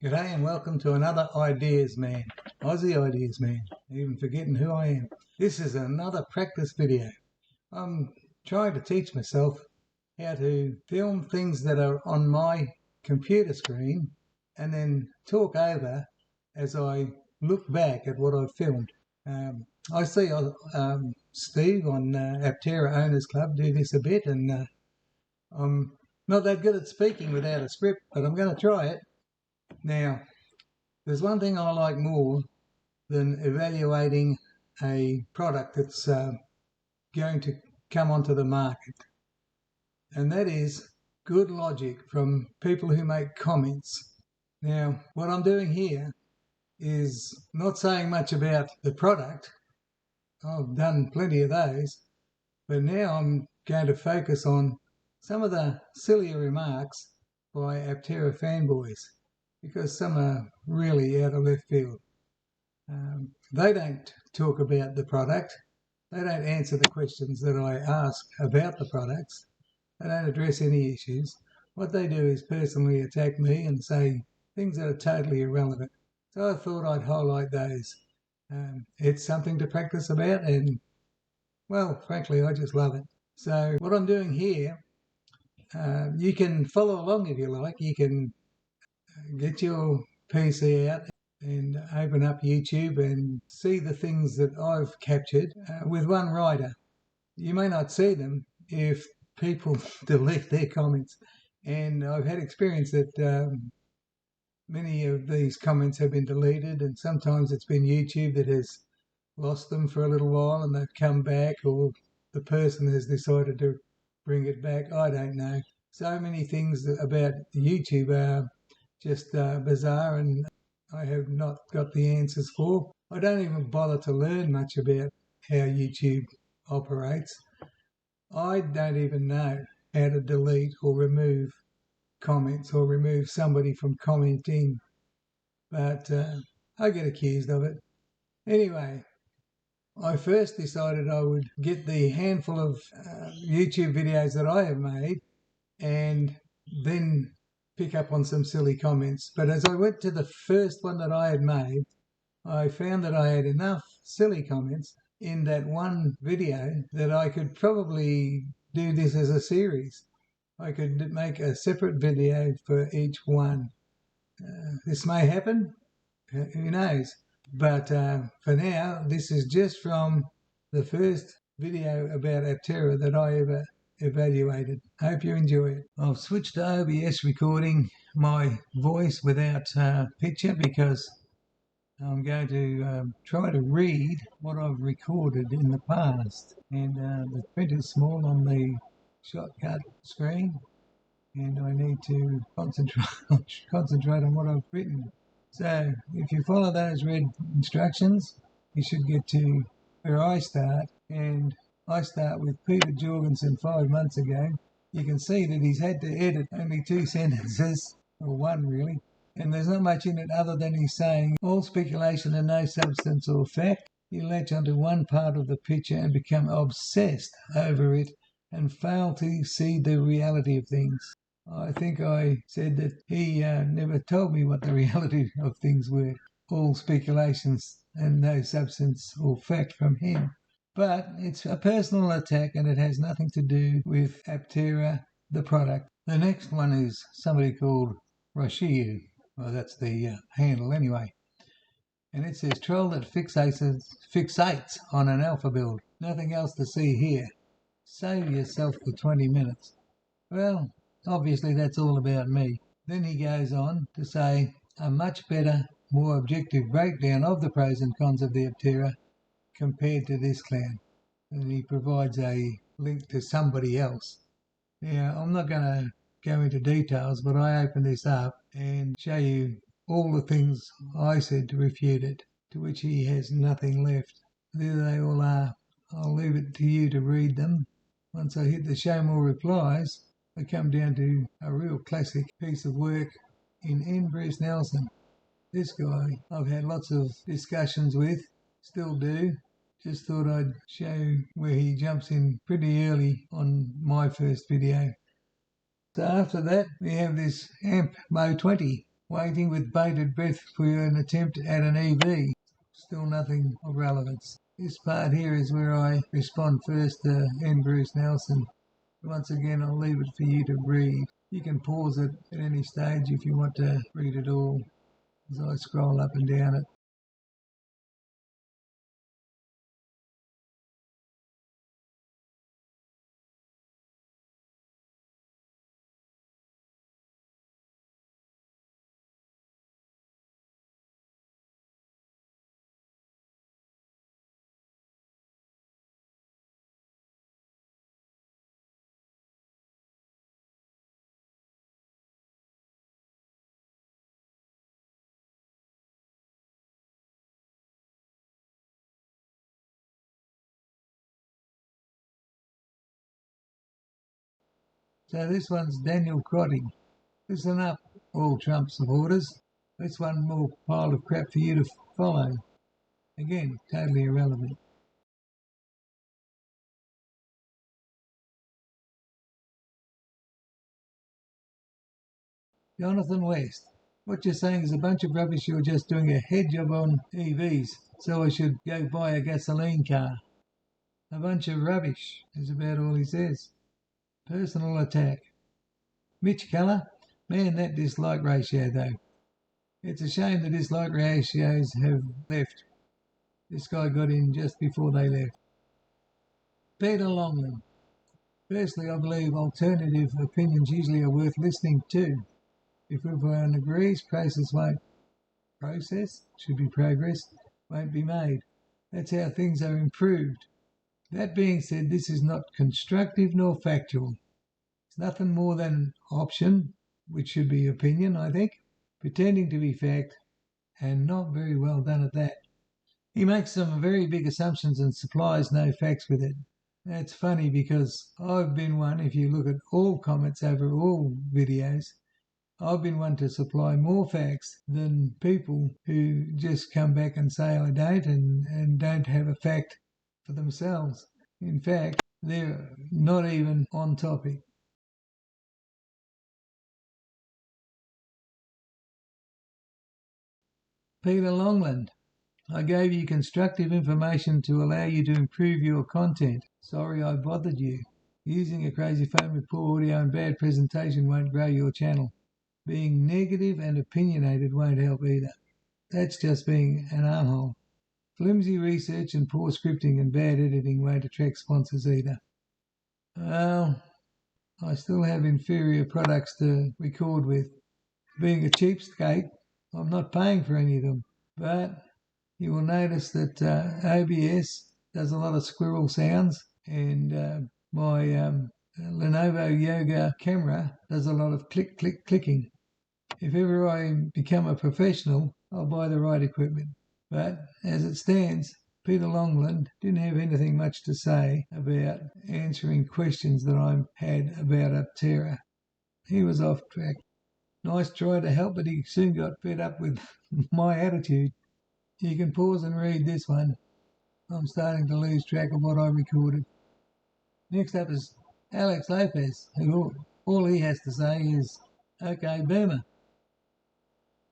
G'day and welcome to another Ideas Man, Aussie Ideas Man, even forgetting who I am. This is another practice video. I'm trying to teach myself how to film things that are on my computer screen and then talk over as I look back at what I've filmed. I see Steve on Aptera Owners Club do this a bit, and I'm not that good at speaking without a script, but I'm going to try it. Now, there's one thing I like more than evaluating a product that's going to come onto the market, and that is good logic from people who make comments. Now, what I'm doing here is not saying much about the product. I've done plenty of those, but now I'm going to focus on some of the sillier remarks by Aptera fanboys, because some are really out of left field. They don't talk about the product. They don't answer the questions that I ask about the products. They don't address any issues. What they do is personally attack me and say things that are totally irrelevant. So I thought I'd highlight those. It's something to practice about, and, well, frankly, I just love it. So what I'm doing here, you can follow along if you like. You can get your PC out and open up YouTube and see the things that I've captured with one rider. You may not see them if people delete their comments, and I've had experience that many of these comments have been deleted, and sometimes it's been YouTube that has lost them for a little while and they've come back, or the person has decided to bring it back. I don't know. So many things about YouTube are just bizarre, and I have not got the answers for. I don't even bother to learn much about how YouTube operates. I don't even know how to delete or remove comments or remove somebody from commenting, but I get accused of it. Anyway, I first decided I would get the handful of YouTube videos that I have made and then pick up on some silly comments. But as I went to the first one that I had made, I found that I had enough silly comments in that one video that I could probably do this as a series. I could make a separate video for each one. This may happen, who knows? But for now, this is just from the first video about Aptera that I ever evaluated. Hope you enjoy it. I've switched to OBS recording my voice without picture because I'm going to try to read what I've recorded in the past. And the print is small on the shortcut screen, and I need to concentrate on what I've written. So if you follow those red instructions, you should get to where I start, and I start with Peter Jorgensen 5 months ago. You can see that he's had to edit only 2 sentences, or one really, and there's not much in it other than he's saying, all speculation and no substance or fact. You latch onto one part of the picture and become obsessed over it and fail to see the reality of things. I think I said that he never told me what the reality of things were. All speculations and no substance or fact from him. But it's a personal attack, and it has nothing to do with Aptera, the product. The next one is somebody called Roshiu. Well, that's the handle anyway. And it says, troll that fixates on an alpha build. Nothing else to see here. Save yourself the 20 minutes. Well, obviously that's all about me. Then he goes on to say, a much better, more objective breakdown of the pros and cons of the Aptera compared to this clown. And he provides a link to somebody else. Now, I'm not going to go into details, but I open this up and show you all the things I said to refute it, to which he has nothing left. There they all are. I'll leave it to you to read them. Once I hit the show more replies, I come down to a real classic piece of work in N. Bruce Nelson. This guy I've had lots of discussions with, still do. Just thought I'd show where he jumps in pretty early on my first video. So after that, we have this Amp Mo 20. Waiting with bated breath for an attempt at an EV. Still nothing of relevance. This part here is where I respond first to N. Bruce Nelson. Once again, I'll leave it for you to read. You can pause it at any stage if you want to read it all as I scroll up and down it. So this one's Daniel Crotty. Listen up, all Trump supporters. That's one more pile of crap for you to follow. Again, totally irrelevant. Jonathan West. What you're saying is a bunch of rubbish. You're just doing a head job on EVs, so I should go buy a gasoline car. A bunch of rubbish is about all he says. Personal attack. Mitch Keller. Man, that dislike ratio though. It's a shame the dislike ratios have left. This guy got in just before they left. Peter Longman. Firstly, I believe alternative opinions usually are worth listening to. If everyone agrees, should be progress, won't be made. That's how things are improved. That being said, this is not constructive nor factual. It's nothing more than option, which should be opinion, I think, pretending to be fact, and not very well done at that. He makes some very big assumptions and supplies no facts with it. That's funny because I've been one, if you look at all comments over all videos, I've been one to supply more facts than people who just come back and say I don't and don't have a fact for themselves. In fact, they're not even on topic. Peter Longland. I gave you constructive information to allow you to improve your content. Sorry I bothered you. Using a crazy phone with poor audio and bad presentation won't grow your channel. Being negative and opinionated won't help either. That's just being an armhole. Flimsy research and poor scripting and bad editing won't attract sponsors either. Well, I still have inferior products to record with. Being a cheapskate, I'm not paying for any of them. But you will notice that OBS does a lot of squirrel sounds, and my Lenovo Yoga camera does a lot of click, click, clicking. If ever I become a professional, I'll buy the right equipment. But as it stands, Peter Longland didn't have anything much to say about answering questions that I had about Aptera. He was off track. Nice try to help, but he soon got fed up with my attitude. You can pause and read this one. I'm starting to lose track of what I recorded. Next up is Alex Lopez, who all he has to say is, okay, boomer.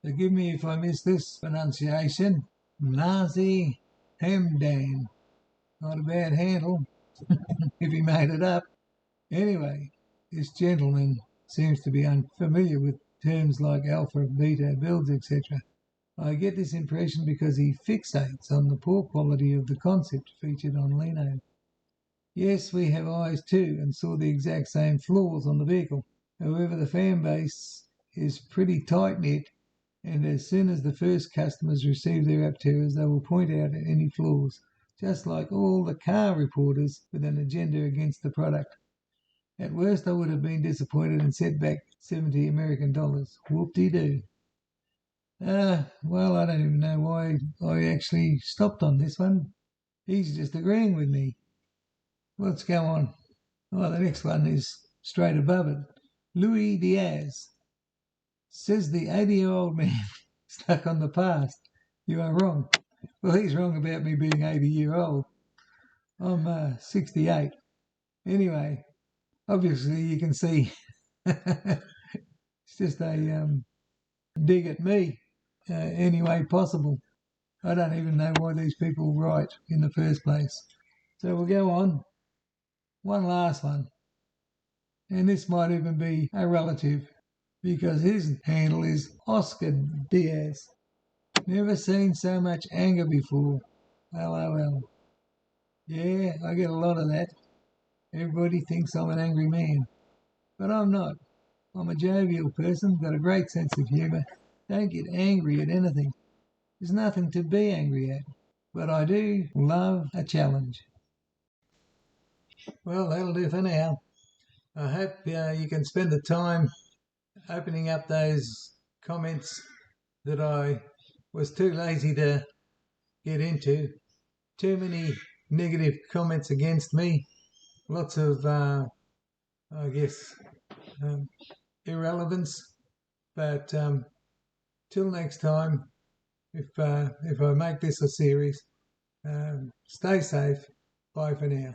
Forgive me if I miss this pronunciation. Nazi Hamdan. Not a bad handle, if he made it up. Anyway, this gentleman seems to be unfamiliar with terms like alpha, beta, builds, etc. I get this impression because he fixates on the poor quality of the concept featured on Leno. Yes, we have eyes too and saw the exact same flaws on the vehicle. However, the fan base is pretty tight-knit, and as soon as the first customers receive their Apteras, they will point out any flaws, just like all the car reporters with an agenda against the product. At worst, I would have been disappointed and set back $70 American. Whoop-de-doo. Well, I don't even know why I actually stopped on this one. He's just agreeing with me. Let's go on. Oh, the next one is straight above it. Louis Diaz. Says the 80-year-old man stuck on the past. You are wrong. Well, he's wrong about me being 80-year-old. I'm 68. Anyway, obviously you can see it's just a dig at me any way possible. I don't even know why these people write in the first place. So we'll go on. One last one. And this might even be a relative, because his handle is Oscar Diaz. Never seen so much anger before. LOL. Yeah, I get a lot of that. Everybody thinks I'm an angry man. But I'm not. I'm a jovial person, got a great sense of humour. Don't get angry at anything. There's nothing to be angry at. But I do love a challenge. Well, that'll do for now. I hope you can spend the time opening up those comments that I was too lazy to get into. Too many negative comments against me. Lots of, I guess, irrelevance. But till next time, if I make this a series, stay safe. Bye for now.